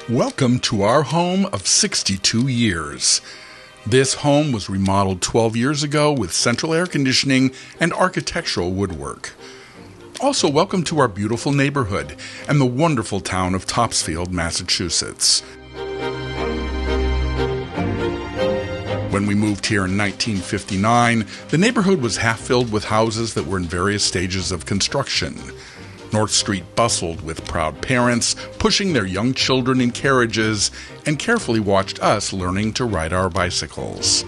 Welcome to our home of 62 years. This home was remodeled 12 years ago with central air conditioning and architectural woodwork. Also, welcome to our beautiful neighborhood and the wonderful town of Topsfield, Massachusetts. When we moved here in 1959, the neighborhood was half filled with houses that were in various stages of construction. North Street bustled with proud parents pushing their young children in carriages and carefully watched us learning to ride our bicycles.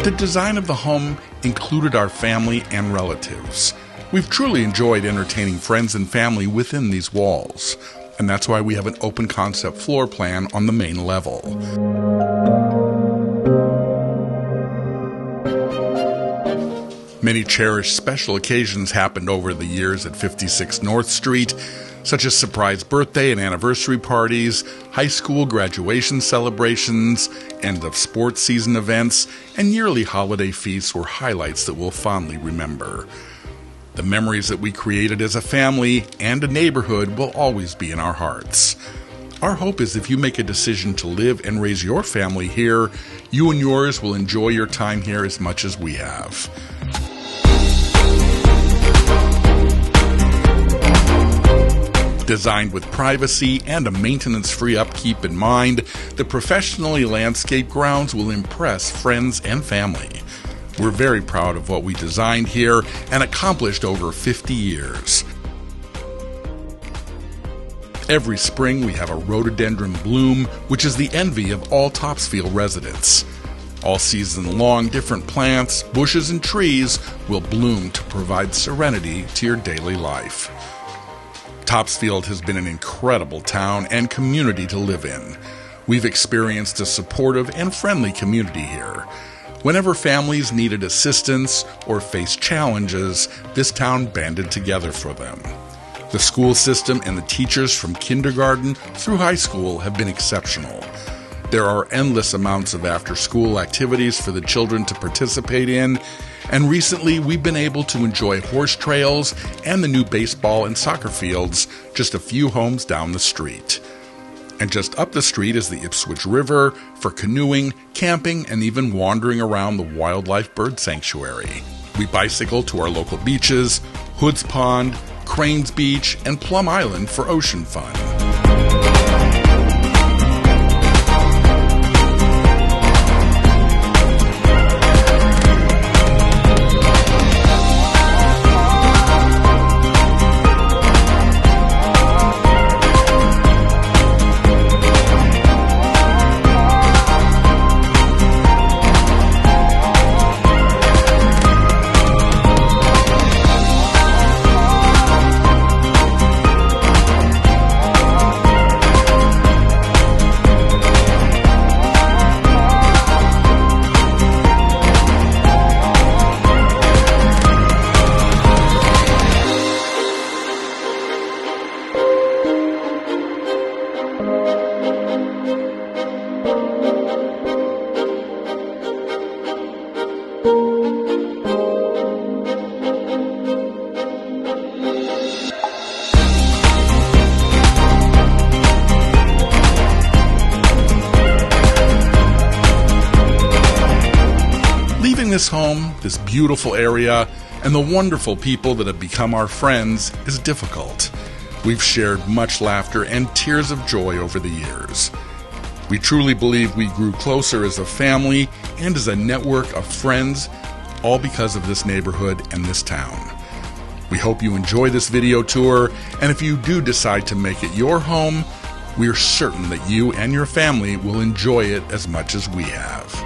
The design of the home included our family and relatives. We've truly enjoyed entertaining friends and family within these walls, and that's why we have an open concept floor plan on the main level. Many cherished special occasions happened over the years at 56 North Street, such as surprise birthday and anniversary parties, high school graduation celebrations, end of sports season events, and yearly holiday feasts were highlights that we'll fondly remember. The memories that we created as a family and a neighborhood will always be in our hearts. Our hope is if you make a decision to live and raise your family here, you and yours will enjoy your time here as much as we have. Designed with privacy and a maintenance-free upkeep in mind, the professionally landscaped grounds will impress friends and family. We're very proud of what we designed here and accomplished over 50 years. Every spring we have a rhododendron bloom, which is the envy of all Topsfield residents. All season long, different plants, bushes, and trees will bloom to provide serenity to your daily life. Topsfield has been an incredible town and community to live in. We've experienced a supportive and friendly community here. Whenever families needed assistance or faced challenges, this town banded together for them. The school system and the teachers from kindergarten through high school have been exceptional. There are endless amounts of after-school activities for the children to participate in, and recently we've been able to enjoy horse trails and the new baseball and soccer fields just a few homes down the street. And just up the street is the Ipswich River for canoeing, camping, and even wandering around the wildlife bird sanctuary. We bicycle to our local beaches, Hood's Pond, Cranes Beach, and Plum Island for ocean fun. This home, this beautiful area, and the wonderful people that have become our friends is difficult. We've shared much laughter and tears of joy over the years. We truly believe we grew closer as a family and as a network of friends, all because of this neighborhood and this town. We hope you enjoy this video tour, and if you do decide to make it your home, we are certain that you and your family will enjoy it as much as we have.